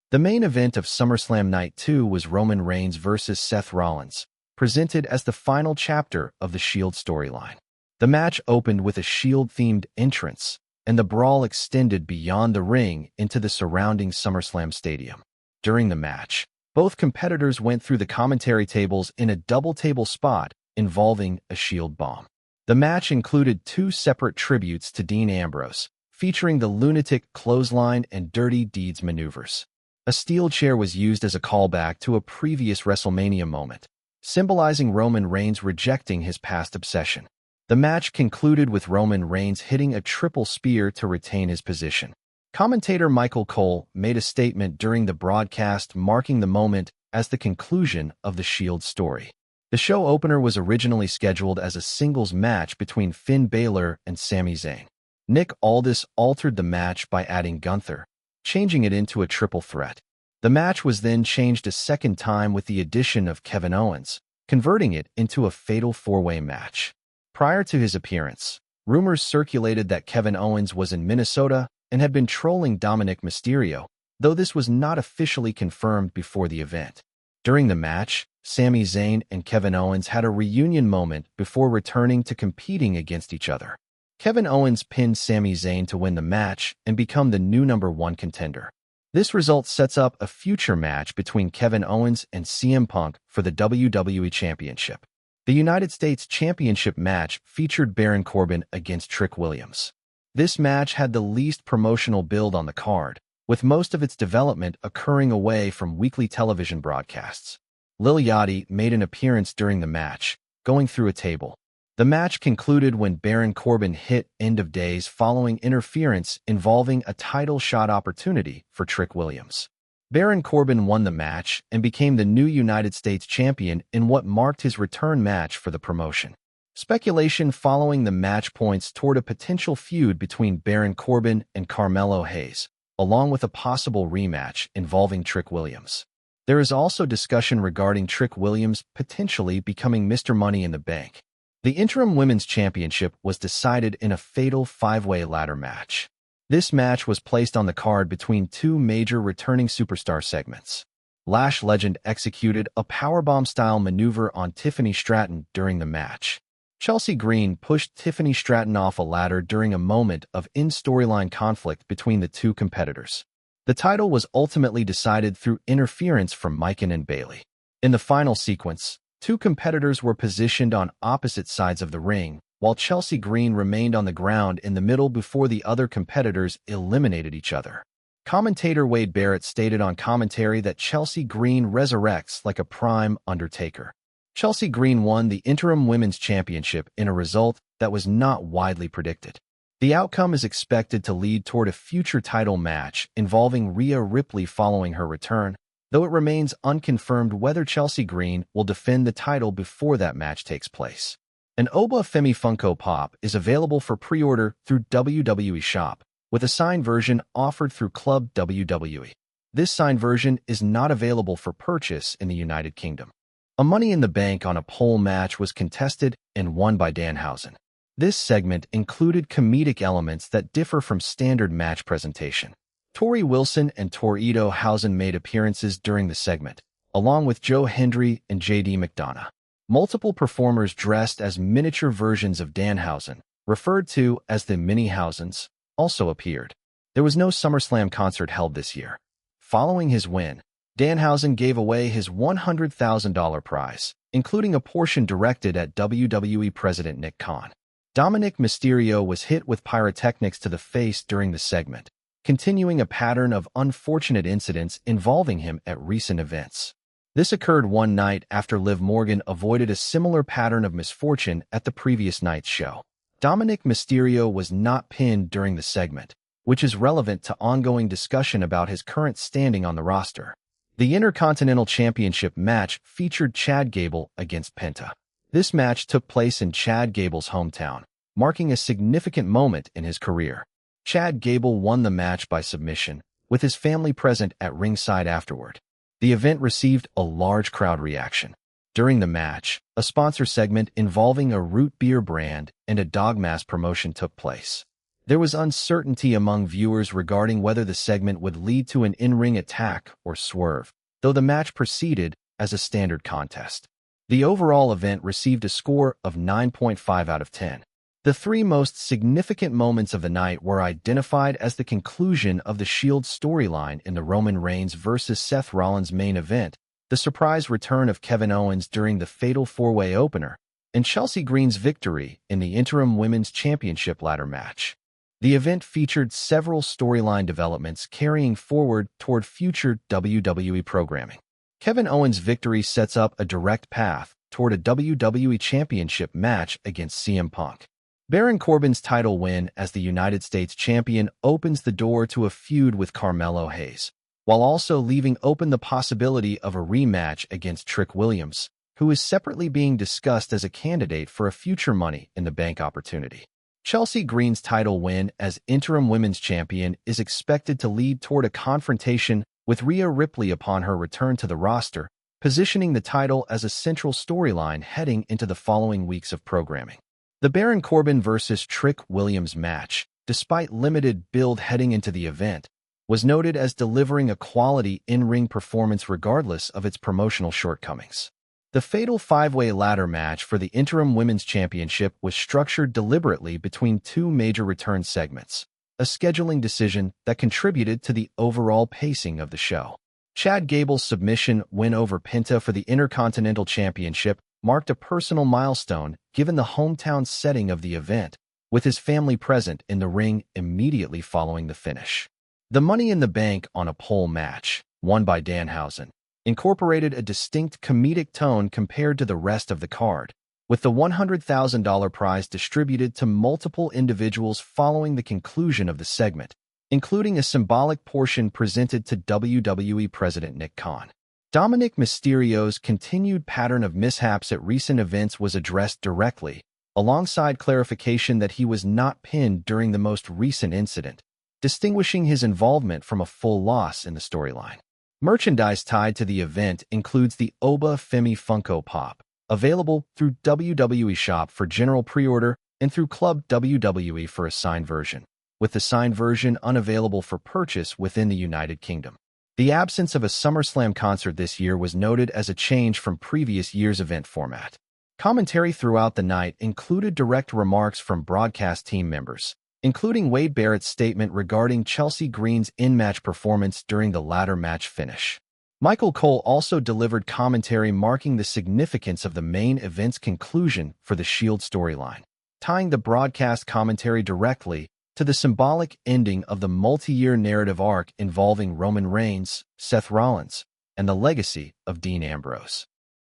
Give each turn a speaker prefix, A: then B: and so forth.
A: The main event of SummerSlam Night 2 was Roman Reigns vs. Seth Rollins, presented as the final chapter of the Shield storyline. The match opened with a Shield-themed entrance, and the brawl extended beyond the ring into the surrounding SummerSlam stadium. During the match, both competitors went through the commentary tables in a double-table spot involving a Shield bomb. The match included two separate tributes to Dean Ambrose, featuring the lunatic clothesline and dirty deeds maneuvers. A steel chair was used as a callback to a previous WrestleMania moment, symbolizing Roman Reigns rejecting his past obsession. The match concluded with Roman Reigns hitting a triple spear to retain his position. Commentator Michael Cole made a statement during the broadcast marking the moment as the conclusion of the Shield story. The show opener was originally scheduled as a singles match between Finn Balor and Sami Zayn. Nick Aldis altered the match by adding Gunther, changing it into a triple threat. The match was then changed a second time with the addition of Kevin Owens, converting it into a fatal four-way match. Prior to his appearance, rumors circulated that Kevin Owens was in Minnesota and had been trolling Dominic Mysterio, though this was not officially confirmed before the event. During the match, Sami Zayn and Kevin Owens had a reunion moment before returning to competing against each other. Kevin Owens pinned Sami Zayn to win the match and become the new #1 contender. This result sets up a future match between Kevin Owens and CM Punk for the WWE Championship. The United States Championship match featured Baron Corbin against Trick Williams. This match had the least promotional build on the card, with most of its development occurring away from weekly television broadcasts. Lil Yachty made an appearance during the match, going through a table. The match concluded when Baron Corbin hit End of Days following interference involving a title shot opportunity for Trick Williams. Baron Corbin won the match and became the new United States champion in what marked his return match for the promotion. Speculation following the match points toward a potential feud between Baron Corbin and Carmelo Hayes, along with a possible rematch involving Trick Williams. There is also discussion regarding Trick Williams potentially becoming Mr. Money in the Bank. The interim women's championship was decided in a fatal five-way ladder match. This match was placed on the card between two major returning superstar segments. Lash Legend executed a powerbomb-style maneuver on Tiffany Stratton during the match. Chelsea Green pushed Tiffany Stratton off a ladder during a moment of in-storyline conflict between the two competitors. The title was ultimately decided through interference from Mikan and Bayley. In the final sequence, two competitors were positioned on opposite sides of the ring, while Chelsea Green remained on the ground in the middle before the other competitors eliminated each other. Commentator Wade Barrett stated on commentary that Chelsea Green resurrects like a prime Undertaker. Chelsea Green won the interim women's championship in a result that was not widely predicted. The outcome is expected to lead toward a future title match involving Rhea Ripley following her return, though it remains unconfirmed whether Chelsea Green will defend the title before that match takes place. An Oba Femi Funko Pop is available for pre-order through WWE Shop, with a signed version offered through Club WWE. This signed version is not available for purchase in the United Kingdom. A Money in the Bank on a pole match was contested and won by Danhausen. This segment included comedic elements that differ from standard match presentation. Tori Wilson and Torito Housen made appearances during the segment, along with Joe Hendry and J.D. McDonough. Multiple performers dressed as miniature versions of Danhausen, referred to as the Mini-Hausens, also appeared. There was no SummerSlam concert held this year. Following his win, Danhausen gave away his $100,000 prize, including a portion directed at WWE President Nick Khan. Dominic Mysterio was hit with pyrotechnics to the face during the segment, continuing a pattern of unfortunate incidents involving him at recent events. This occurred one night after Liv Morgan avoided a similar pattern of misfortune at the previous night's show. Dominic Mysterio was not pinned during the segment, which is relevant to ongoing discussion about his current standing on the roster. The Intercontinental Championship match featured Chad Gable against Penta. This match took place in Chad Gable's hometown, marking a significant moment in his career. Chad Gable won the match by submission, with his family present at ringside afterward. The event received a large crowd reaction. During the match, a sponsor segment involving a root beer brand and a Dogmass promotion took place. There was uncertainty among viewers regarding whether the segment would lead to an in-ring attack or swerve, though the match proceeded as a standard contest. The overall event received a score of 9.5 out of 10. The three most significant moments of the night were identified as the conclusion of the Shield storyline in the Roman Reigns vs. Seth Rollins main event, the surprise return of Kevin Owens during the Fatal 4-Way opener, and Chelsea Green's victory in the Interim Women's Championship ladder match. The event featured several storyline developments carrying forward toward future WWE programming. Kevin Owens' victory sets up a direct path toward a WWE Championship match against CM Punk. Baron Corbin's title win as the United States Champion opens the door to a feud with Carmelo Hayes, while also leaving open the possibility of a rematch against Trick Williams, who is separately being discussed as a candidate for a future Money in the Bank opportunity. Chelsea Green's title win as Interim Women's Champion is expected to lead toward a confrontation with Rhea Ripley upon her return to the roster, positioning the title as a central storyline heading into the following weeks of programming. The Baron Corbin vs. Trick Williams match, despite limited build heading into the event, was noted as delivering a quality in-ring performance regardless of its promotional shortcomings. The Fatal 5-Way ladder match for the Interim Women's Championship was structured deliberately between two major return segments, a scheduling decision that contributed to the overall pacing of the show. Chad Gable's submission win over Penta for the Intercontinental Championship marked a personal milestone given the hometown setting of the event, with his family present in the ring immediately following the finish. The Money in the Bank on a pole match, won by Danhausen, incorporated a distinct comedic tone compared to the rest of the card, with the $100,000 prize distributed to multiple individuals following the conclusion of the segment, including a symbolic portion presented to WWE President Nick Khan. Dominic Mysterio's continued pattern of mishaps at recent events was addressed directly, alongside clarification that he was not pinned during the most recent incident, distinguishing his involvement from a full loss in the storyline. Merchandise tied to the event includes the Oba Femi Funko Pop, available through WWE Shop for general pre-order and through Club WWE for a signed version, with the signed version unavailable for purchase within the United Kingdom. The absence of a SummerSlam concert this year was noted as a change from previous year's event format. Commentary throughout the night included direct remarks from broadcast team members, including Wade Barrett's statement regarding Chelsea Green's in-match performance during the ladder match finish. Michael Cole also delivered commentary marking the significance of the main event's conclusion for the Shield storyline, tying the broadcast commentary directly to the symbolic ending of the multi-year narrative arc involving Roman Reigns, Seth Rollins, and the legacy of Dean Ambrose.